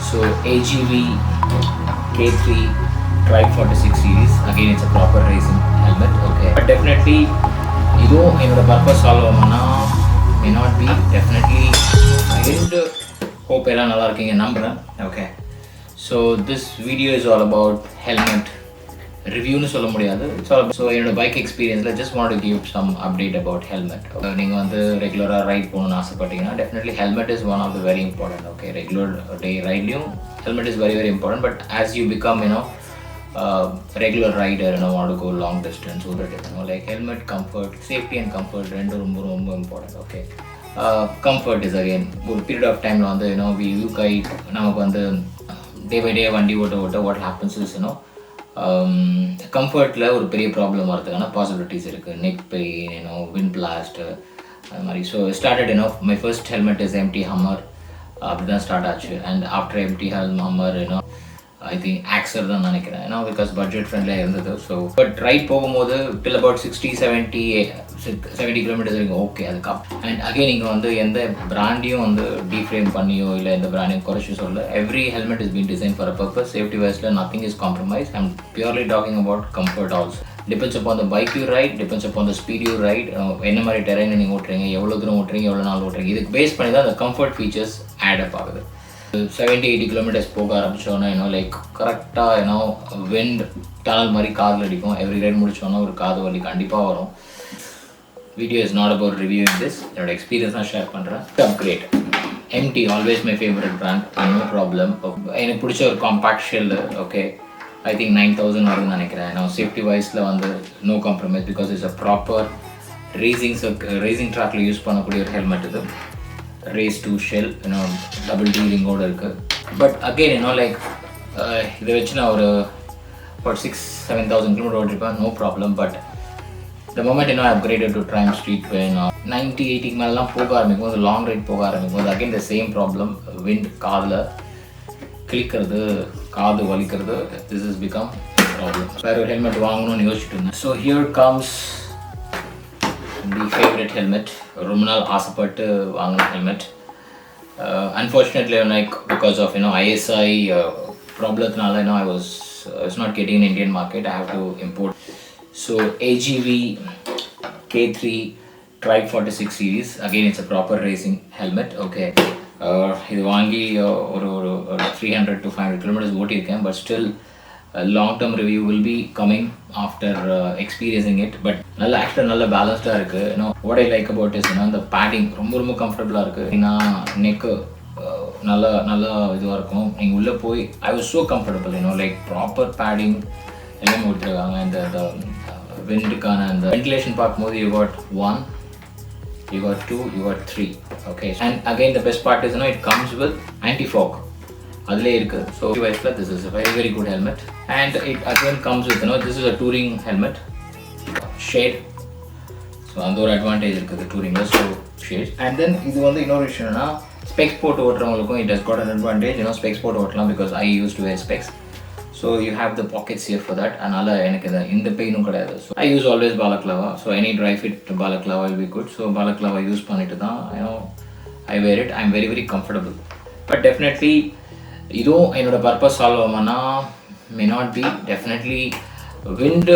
So AGV K3 Tribe 46 series, again it's a proper racing helmet, okay. But definitely, the purpose may not be. Definitely, I didn't hope ella nalla irukkinga nambren, okay. So this video is all about helmet review nu solla mudiyadhu. It's all about, so in bike experience I just want to give some update about helmet. Neenga vandu regular ride ponunu aasapatteenga, definitely helmet is one of the very important, okay. Regular day ride liyum helmet is very very important, but as you become regular rider, want to go long distance, so that like helmet comfort, safety and comfort rendu romba important, okay. Comfort is again ஒரு period of time la we look at namakku vandu day by day vandi otta what happens is கம்ஃபர்ட்டில் ஒரு பெரிய problem வரதுக்கான possibilities இருக்குது. Neck pain, wind blast, அது மாதிரி. So started my first helmet is MT Hummer, அப்படி தான் start ஆச்சு. And after MT Hummer I think Axor தான் நினைக்கிறேன், பிகாஸ் பட்ஜெட் ஃப்ரெண்ட்லியாக இருந்தது. ஸோ பட் ரைட் போகும்போது டில் அபவுட் 60-70 கிலோமீட்டர்ஸ் வரைக்கும் ஓகே. அதுக்கப்புறம் அண்ட் அகெயின் நீங்கள் எந்த பிராண்டையும் டீஃப்ரேம் பண்ணியோ இல்லை எந்த பிராண்டையும் குறைச்சி சொல்ல. Every helmet is been design for a purpose. Safety வைஸில் nothing is compromise. I am purely talking about comfort also. Depends upon the bike you ride, depends upon the speed you ride, என்ன மாதிரி terrain நீங்கள் ஓட்டுறீங்க, எவ்வளோ தூரம் ஓட்டுறீங்க, எவ்வளோ நாள் ஓட்டுறீங்க, இதுக்கு base பண்ணி தான் அந்த கம்ஃபர்ட் ஃபீச்சர்ஸ் ஆட் அப் ஆகுது. 70-80 கிலோமீட்டர்ஸ் போக ஆரம்பிச்சோன்னா லைக் கரெக்டாக விண்ட் டனல் மாதிரி காதில் அடிக்கும். எவ்ரி ரைட் முடிச்சோன்னா ஒரு காது வலி கண்டிப்பாக வரும். Video is not about reviewing this, என்னோட எக்ஸ்பீரியன்ஸ் தான் ஷேர் பண்ணுறேன். Upgrade MT always my favourite brand, no problem. எனக்கு பிடிச்ச ஒரு compact shell, okay. I think 9000 வருதுன்னு நினைக்கிறேன். சேஃப்டி வைஸில் no compromise, because it's a proper racing ட்ராக்ல யூஸ் பண்ணக்கூடிய ஒரு ஹெல்மெட் இது. ரேஸ் 2 ஷெல், டபுள் டி ரிங்கோடு இருக்குது. பட் அகெயின் லைக் இதை வச்சு நான் ஒரு 6,000-7,000 கிலோமீட்டர் ஓட்டிருப்பேன், no problem. But the moment I upgraded to Triumph Street when 90-80 மேலாம் போக ஆரம்பிக்கும் போது, லாங் ரைட் போக ஆரம்பிக்கும் போது again the same problem. Wind காதில் கிளிக்கிறது, காது வலிக்கிறது, திஸ் இஸ் பிகம் ப்ராப்ளம். வேறு ஒரு ஹெல்மெட் வாங்கணும்னு யோசிச்சுட்டு இருந்தேன். So here comes the favourite helmet. ரொம்ப நாள் ஆசைப்பட்டு வாங்கின helmet. Unfortunately like because of ISI ப்ராப்ளத்தினால I was not getting in Indian market. I have to import. So AGV K3 Tribe 46 series, again it's a proper racing helmet, okay. இது வாங்கி ஒரு 300-500 kilometers ஓட்டியிருக்கேன். But still long term review will be coming after experiencing it. But நல்ல பேலன்ஸ்டாக இருக்குது. what I like about is the padding ரொம்ப கம்ஃபர்டபுளாக இருக்குது. நெக்கு நல்லா இதுவாக இருக்கும். நீங்கள் உள்ளே போய் I was so comfortable, like proper padding எல்லாமே கொடுத்துருக்காங்க. இந்த விண்டுக்கான அந்த வென்டிலேஷன் பார்க்கும்போது you got 1, you got 2, you got 3, okay. And again the best part is it comes with anti-fog அதிலே இருக்குது. ஸோ வைஸில் this is a very very good helmet. And it again comes with this is a touring helmet, shade. So அந்த ஒரு advantage இருக்குது டூரிங்கில். So shade. And then இது இன்னொரு விஷயம்னா ஸ்பெக்ஸ் போட்டு ஓட்டுறவங்களுக்கும் it has got an advantage. Specs போட்டு ஓட்டலாம் because I used to wear specs. So you have the pockets here for that. அதனால் எனக்கு இந்த பெயினும் கிடையாது. So I use always balaclava. So any dry fit balaclava will be good. So balaclava use பண்ணிட்டு தான் I wear it. I'm very very comfortable. But definitely இதுவும் என்னோட purpose solve ஆகுமானா may not be. Definitely wind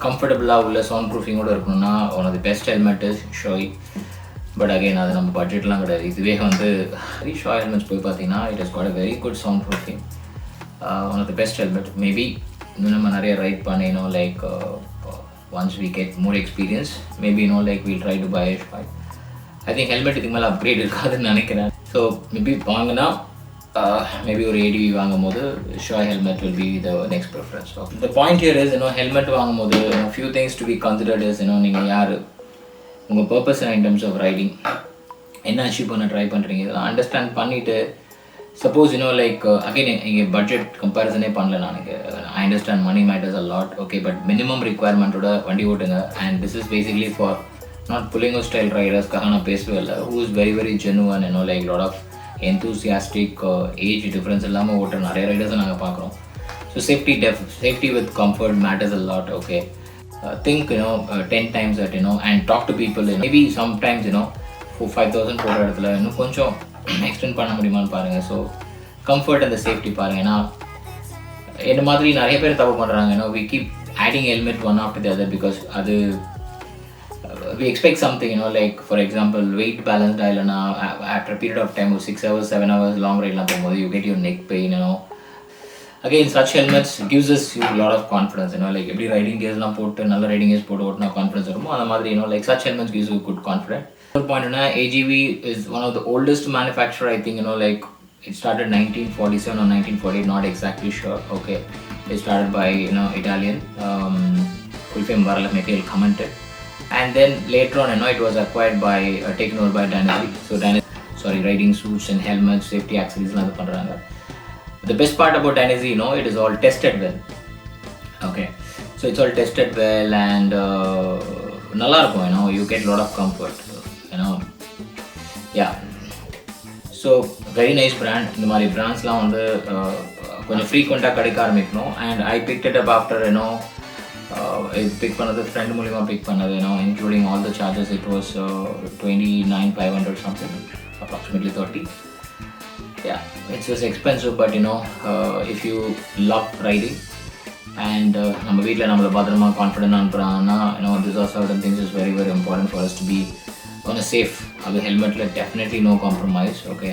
கம்ஃபர்டபுளாக உள்ள sound ப்ரூஃபிங்கோடு இருக்கணும்னா one of the best helmet is Shoei. But again அது நம்ம பட்ஜெட்லாம் கிடையாது. இதுவே ஷோய் ஹெல்மெட்ஸ் போய் பார்த்தீங்கன்னா it has got a very good sound proofing. One of the best helmet. Maybe இன்னும் நம்ம நிறைய ரைட் பண்ணினோம். Like once we get more experience maybe like we'll try to buy a Shoei. I think helmet இதுக்கு மேலே upgrade இருக்காதுன்னு நினைக்கிறேன். So maybe வாங்கினா maybe ஒரு ADV வாங்கும் போது Shoei helmet will be the next preference. So the point here is helmet வாங்கும் போது few things to be considered is நீங்கள் யார், உங்கள் purpose in terms of riding, என்ன அச்சீவ் பண்ண ட்ரை பண்ணுறீங்க, இதெல்லாம் அண்டர்ஸ்டாண்ட் பண்ணிவிட்டு சப்போஸ் லைக் அகைன் இங்கே பட்ஜெட் கம்பேரிசனே பண்ணல. நான் I understand money matters a lot, okay. But minimum ரிக்வயர்மெண்ட்டோட வண்டி ஓட்டுங்க. And this is basically for not புல்லிங்கோ ஸ்டைல் ரைடர்ஸ்க்காக நான் பேசவே இல்லை. Who is very very genuine, like lot of enthusiastic age difference இல்லாமல் ஓட்டுற நிறைய ரைடர்ஸை நாங்கள் பார்க்குறோம். So safety with comfort matters a lot, okay. Think 10 times that and talk to people. Maybe sometimes 5,000 போகிற இடத்துல இன்னும் கொஞ்சம் எக்ஸ்டெண்ட் பண்ண முடியுமான்னு பாருங்கள். So comfort and the safety பாருங்க. ஏன்னா இந்த மாதிரி நிறைய பேர் தப்பு பண்ணுறாங்க. We keep adding helmet one after the other because அது we expect something, like for example weight balance dial after a period of time of 6 hours 7 hours long ride you get your neck pain. Again, such helmets gives us you a lot of confidence. Like every riding gears போட்டு நல்ல riding gears போட்டு ஓட்டினா confidence வருமோ அந்த மாதிரி like such helmets gives you good confidence. Another point, AGV is one of the oldest manufacturer, I think. Like it started 1947 or 1948, not exactly sure. Okay, it started by Italian, full fame varala maybe I'll comment it. And then later on, it was acquired by taken over by Dynasty. So riding suits and helmets, safety accessories la pandranga. The best part about Dynasty, it is all tested well. Okay, so it's all tested well and nalla irukum, you get a lot of comfort, yeah. So very nice brand. இந்த மாதிரி பிராண்ட்ஸ்லாம் வந்து கொஞ்சம் ஃப்ரீக்வெண்ட்டாக கிடைக்க ஆரம்பிக்கணும். And I picked it up after இது big பண்ணது friend மூலிமா பிக் பண்ணது, including all the charges. It was 29,500 something, approximately 30. Yeah, it's just expensive, but if you love riding and நம்ம வீட்டில் நம்மளை பத்திரமா confident அனுப்புகிறாங்கன்னா these are certain things is very very important for us to be on a safe. AGV helmet, definitely no compromise. Okay.